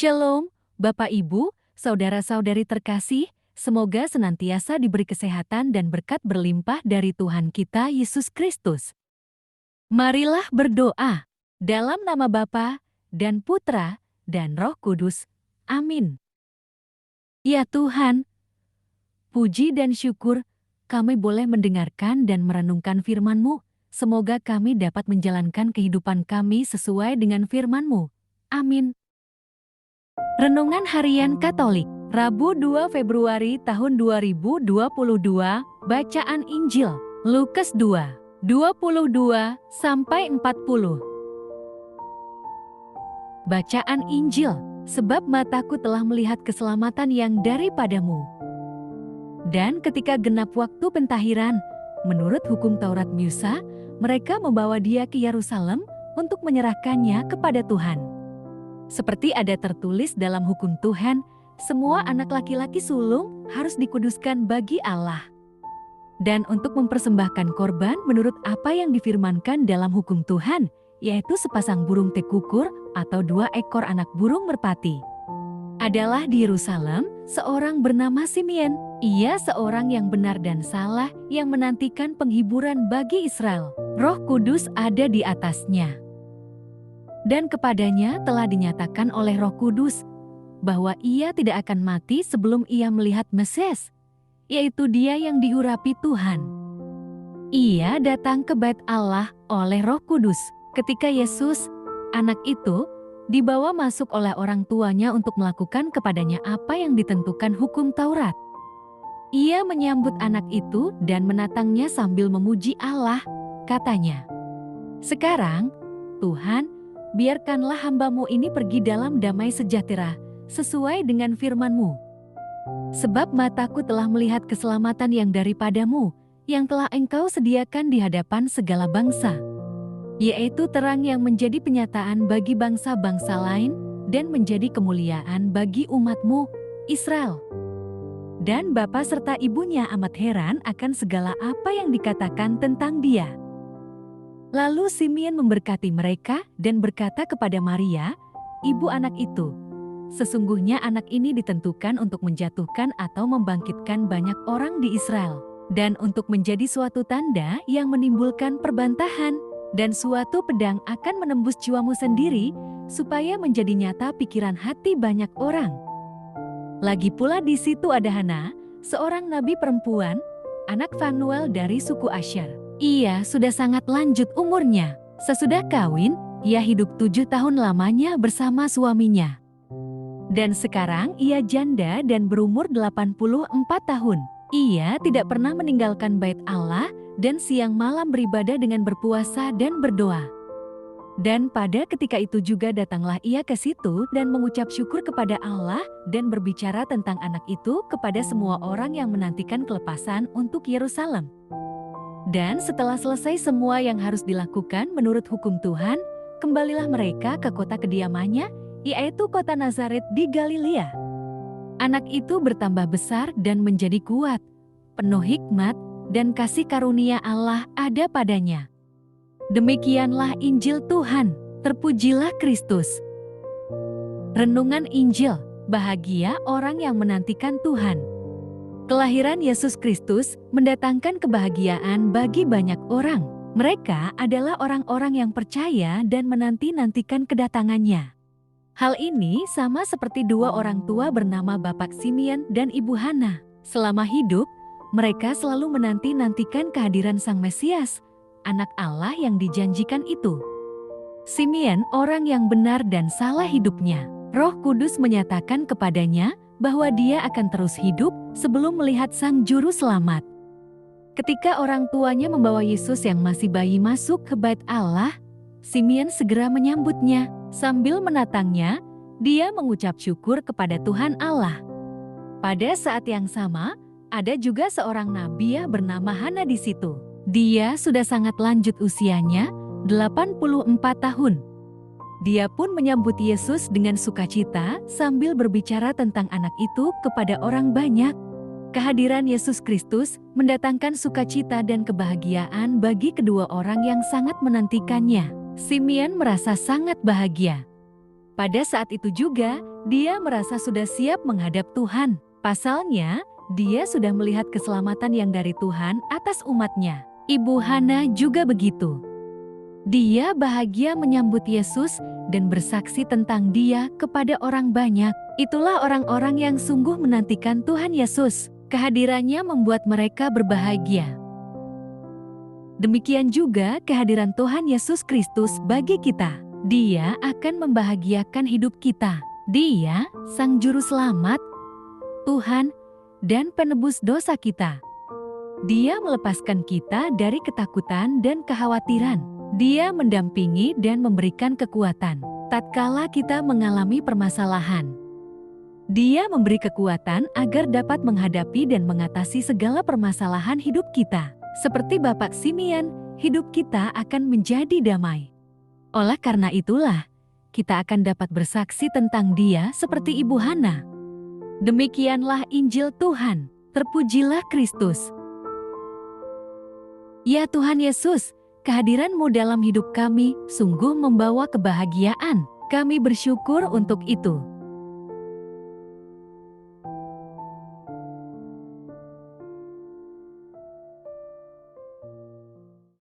Shalom, Bapak Ibu, saudara-saudari terkasih, semoga senantiasa diberi kesehatan dan berkat berlimpah dari Tuhan kita Yesus Kristus. Marilah berdoa dalam nama Bapa dan Putra dan Roh Kudus. Amin. Ya Tuhan, puji dan syukur kami boleh mendengarkan dan merenungkan firman-Mu. Semoga kami dapat menjalankan kehidupan kami sesuai dengan firman-Mu. Amin. Renungan Harian Katolik, Rabu 2 Februari tahun 2022, Bacaan Injil, Lukas 2, 22-40. Bacaan Injil, sebab mataku telah melihat keselamatan yang daripadamu. Dan ketika genap waktu pentahiran, menurut hukum Taurat Musa, mereka membawa dia ke Yerusalem untuk menyerahkannya kepada Tuhan. Seperti ada tertulis dalam hukum Tuhan, semua anak laki-laki sulung harus dikuduskan bagi Allah. Dan untuk mempersembahkan korban menurut apa yang difirmankan dalam hukum Tuhan, yaitu sepasang burung tekukur atau 2 ekor anak burung merpati. Adalah di Yerusalem seorang bernama Simeon. Ia seorang yang benar dan salah yang menantikan penghiburan bagi Israel. Roh Kudus ada di atasnya. Dan kepadanya telah dinyatakan oleh Roh Kudus bahwa ia tidak akan mati sebelum ia melihat Mesias, yaitu Dia yang diurapi Tuhan. Ia datang ke Bait Allah oleh Roh Kudus ketika Yesus, anak itu, dibawa masuk oleh orang tuanya untuk melakukan kepadanya apa yang ditentukan hukum Taurat. Ia menyambut anak itu dan menatangnya sambil memuji Allah, katanya, "Sekarang, Tuhan, biarkanlah hamba-Mu ini pergi dalam damai sejahtera, sesuai dengan firman-Mu. Sebab mataku telah melihat keselamatan yang daripadamu, yang telah Engkau sediakan di hadapan segala bangsa, yaitu terang yang menjadi penyataan bagi bangsa-bangsa lain dan menjadi kemuliaan bagi umat-Mu, Israel." Dan bapa serta ibunya amat heran akan segala apa yang dikatakan tentang dia. Lalu Simeon memberkati mereka dan berkata kepada Maria, ibu anak itu, "Sesungguhnya anak ini ditentukan untuk menjatuhkan atau membangkitkan banyak orang di Israel, dan untuk menjadi suatu tanda yang menimbulkan perbantahan, dan suatu pedang akan menembus jiwamu sendiri, supaya menjadi nyata pikiran hati banyak orang." Lagi pula di situ ada Hana, seorang nabi perempuan, anak Fanuel dari suku Asher. Ia sudah sangat lanjut umurnya. Sesudah kawin, ia hidup 7 tahun lamanya bersama suaminya. Dan sekarang ia janda dan berumur 84 tahun. Ia tidak pernah meninggalkan bait Allah dan siang malam beribadah dengan berpuasa dan berdoa. Dan pada ketika itu juga datanglah ia ke situ dan mengucap syukur kepada Allah dan berbicara tentang anak itu kepada semua orang yang menantikan kelepasan untuk Yerusalem. Dan setelah selesai semua yang harus dilakukan menurut hukum Tuhan, kembalilah mereka ke kota kediamannya, yaitu kota Nazaret di Galilea. Anak itu bertambah besar dan menjadi kuat, penuh hikmat, dan kasih karunia Allah ada padanya. Demikianlah Injil Tuhan, terpujilah Kristus. Renungan Injil, bahagia orang yang menantikan Tuhan. Kelahiran Yesus Kristus mendatangkan kebahagiaan bagi banyak orang. Mereka adalah orang-orang yang percaya dan menanti-nantikan kedatangannya. Hal ini sama seperti 2 orang tua bernama Bapak Simeon dan Ibu Hana. Selama hidup, mereka selalu menanti-nantikan kehadiran Sang Mesias, Anak Allah yang dijanjikan itu. Simeon orang yang benar dan salah hidupnya. Roh Kudus menyatakan kepadanya bahwa dia akan terus hidup sebelum melihat Sang Juru Selamat. Ketika orang tuanya membawa Yesus yang masih bayi masuk ke bait Allah, Simeon segera menyambutnya. Sambil menatangnya, dia mengucap syukur kepada Tuhan Allah. Pada saat yang sama, ada juga seorang nabi bernama Hana di situ. Dia sudah sangat lanjut usianya, 84 tahun. Dia pun menyambut Yesus dengan sukacita sambil berbicara tentang anak itu kepada orang banyak. Kehadiran Yesus Kristus mendatangkan sukacita dan kebahagiaan bagi kedua orang yang sangat menantikannya. Simeon merasa sangat bahagia. Pada saat itu juga, Dia merasa sudah siap menghadap Tuhan. Pasalnya, dia sudah melihat keselamatan yang dari Tuhan atas umatnya. Ibu Hana juga begitu. Dia bahagia menyambut Yesus dan bersaksi tentang Dia kepada orang banyak. Itulah orang-orang yang sungguh menantikan Tuhan Yesus. Kehadirannya membuat mereka berbahagia. Demikian juga kehadiran Tuhan Yesus Kristus bagi kita. Dia akan membahagiakan hidup kita. Dia, Sang Juru Selamat, Tuhan, dan penebus dosa kita. Dia melepaskan kita dari ketakutan dan kekhawatiran. Dia mendampingi dan memberikan kekuatan tatkala kita mengalami permasalahan. Dia memberi kekuatan agar dapat menghadapi dan mengatasi segala permasalahan hidup kita. Seperti Bapak Simeon, hidup kita akan menjadi damai. Oleh karena itulah, kita akan dapat bersaksi tentang Dia seperti Ibu Hana. Demikianlah Injil Tuhan. Terpujilah Kristus. Ya Tuhan Yesus, kehadiran-Mu dalam hidup kami sungguh membawa kebahagiaan. Kami bersyukur untuk itu.